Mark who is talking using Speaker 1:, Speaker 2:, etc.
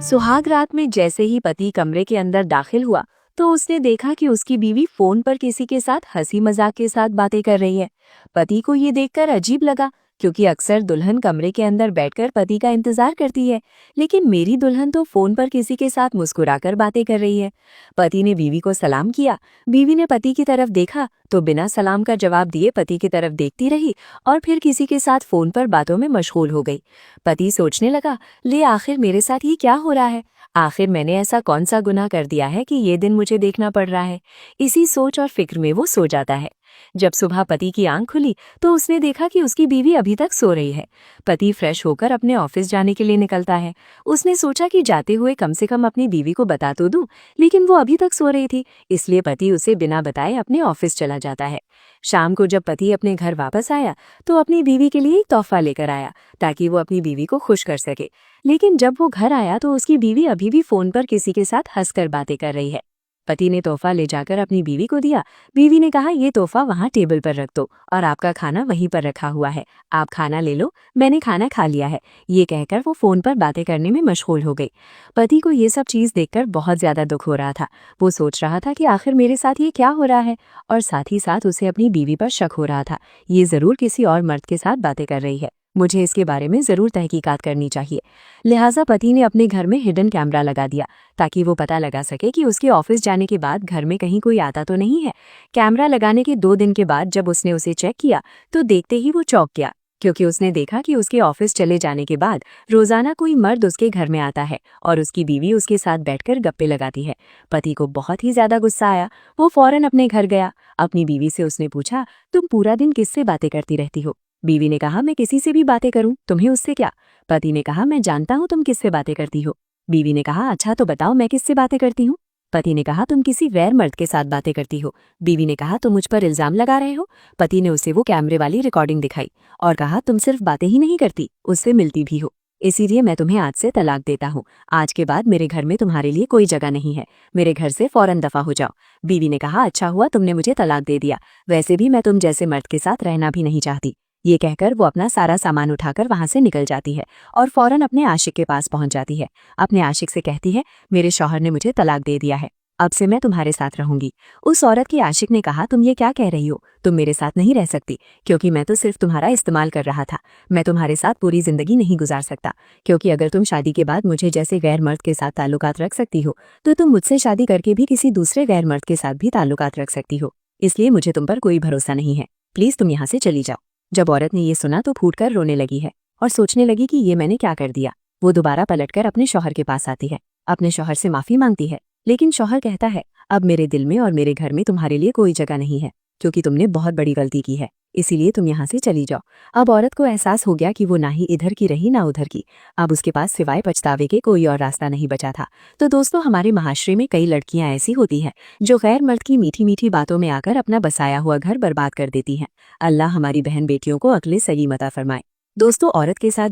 Speaker 1: सुहाग रात में जैसे ही पति कमरे के अंदर दाखिल हुआ तो उसने देखा कि उसकी बीवी फोन पर किसी के साथ हंसी मजाक के साथ बातें कर रही है। पति को ये देखकर अजीब लगा, क्योंकि अक्सर दुल्हन कमरे के अंदर बैठकर पति का इंतजार करती है, लेकिन मेरी दुल्हन तो फोन पर किसी के साथ मुस्कुराकर बातें कर रही है। पति ने बीवी को सलाम किया। बीवी ने पति की तरफ देखा तो बिना सलाम का जवाब दिए पति की तरफ देखती रही और फिर किसी के साथ फोन पर बातों में मशगूल हो गई। पति सोचने लगा, ले आखिर मेरे साथ ये क्या हो रहा है? आखिर मैंने ऐसा कौन सा गुनाह कर दिया है कि ये दिन मुझे देखना पड़ रहा है? इसी सोच और फिक्र में वो सो जाता है। जब सुबह पति की आंख खुली तो उसने देखा कि उसकी बीवी अभी तक सो रही है। पति फ्रेश होकर अपने ऑफिस जाने के लिए निकलता है। उसने सोचा कि जाते हुए कम से कम अपनी बीवी को बता तो दूं, लेकिन वो अभी तक सो रही थी, इसलिए पति उसे बिना बताए अपने ऑफिस चला जाता है। शाम को जब पति अपने घर वापस आया तो अपनी बीवी के लिए एक तोहफा लेकर आया, ताकि वो अपनी बीवी को खुश कर सके। लेकिन जब वो घर आया तो उसकी बीवी अभी भी फोन पर किसी के साथ हंसकर बातें कर रही है। पति ने तोहफा ले जाकर अपनी बीवी को दिया। बीवी ने कहा, ये तोहफा वहाँ टेबल पर रख दो और आपका खाना वहीं पर रखा हुआ है, आप खाना ले लो, मैंने खाना खा लिया है। ये कहकर वो फोन पर बातें करने में मशगूल हो गई। पति को ये सब चीज़ देखकर बहुत ज्यादा दुख हो रहा था। वो सोच रहा था कि आखिर मेरे साथ ये क्या हो रहा है, और साथ ही साथ उसे अपनी बीवी पर शक हो रहा था। ये जरूर किसी और मर्द के साथ बातें कर रही है, मुझे इसके बारे में जरूर तहकीकात करनी चाहिए। लिहाजा पति ने अपने घर में हिडन कैमरा लगा दिया, ताकि वो पता लगा सके कि उसके ऑफिस जाने के बाद घर में कहीं कोई आता तो नहीं है। कैमरा लगाने के 2 दिन के बाद जब उसने उसे चेक किया तो देखते ही वो चौंक गया, क्योंकि उसने देखा कि उसके ऑफिस चले जाने के बाद रोजाना कोई मर्द उसके घर में आता है और उसकी बीवी उसके साथ बैठकर गप्पे लगाती है। पति को बहुत ही ज्यादा गुस्सा आया। वो फौरन अपने घर गया। अपनी बीवी से उसने पूछा, तुम पूरा दिन किससे बातें करती रहती हो? बीवी ने कहा, मैं किसी से भी बातें करूं, तुम्हें उससे क्या? पति ने कहा, मैं जानता हूं तुम किससे बातें करती हो। बीवी ने कहा, अच्छा तो बताओ मैं किससे बातें करती हूँ? पति ने कहा, तुम किसी गैर मर्द के साथ बातें करती हो। बीवी ने कहा, तुम मुझ पर इल्जाम लगा रहे हो? पति ने उसे वो कैमरे वाली रिकॉर्डिंग दिखाई और कहा, तुम सिर्फ बातें ही नहीं करती, उससे मिलती भी हो। इसीलिए मैं तुम्हें आज से तलाक देता हूँ। आज के बाद मेरे घर में तुम्हारे लिए कोई जगह नहीं है, मेरे घर से फौरन दफा हो जाओ। बीवी ने कहा, अच्छा हुआ तुमने मुझे तलाक दे दिया, वैसे भी मैं तुम जैसे मर्द के साथ रहना भी नहीं चाहती। ये कहकर वो अपना सारा सामान उठाकर वहां से निकल जाती है और फौरन अपने आशिक के पास पहुंच जाती है। अपने आशिक से कहती है, मेरे शौहर ने मुझे तलाक दे दिया है, अब से मैं तुम्हारे साथ रहूंगी। उस औरत के आशिक ने कहा, तुम ये क्या कह रही हो? तुम मेरे साथ नहीं रह सकती, क्योंकि मैं तो सिर्फ तुम्हारा इस्तेमाल कर रहा था। मैं तुम्हारे साथ पूरी जिंदगी नहीं गुजार सकता, क्योंकि अगर तुम शादी के बाद मुझे जैसे गैर मर्द के साथ ताल्लुकात रख सकती हो तो तुम मुझसे शादी करके भी किसी दूसरे गैर मर्द के साथ भी ताल्लुकात रख सकती हो। इसलिए मुझे तुम पर कोई भरोसा नहीं है, प्लीज तुम यहाँ से चली जाओ। जब औरत ने ये सुना तो फूटकर रोने लगी है और सोचने लगी कि ये मैंने क्या कर दिया। वो दोबारा पलटकर अपने शौहर के पास आती है, अपने शौहर से माफी मांगती है, लेकिन शौहर कहता है, अब मेरे दिल में और मेरे घर में तुम्हारे लिए कोई जगह नहीं है, क्योंकि तुमने बहुत बड़ी गलती की है, इसीलिए तुम यहाँ से चली जाओ। अब औरत को एहसास हो गया कि वो ना ही इधर की रही ना उधर की। अब उसके पास सिवाय पछतावे के कोई और रास्ता नहीं बचा था। तो दोस्तों, हमारे महाशरे में कई लड़कियां ऐसी होती हैं जो गैर मर्द की मीठी मीठी बातों में आकर अपना बसाया हुआ घर बर्बाद कर देती हैं। अल्लाह हमारी बहन बेटियों को अक्ल सलीम अता फरमाए। दोस्तों, औरत के साथ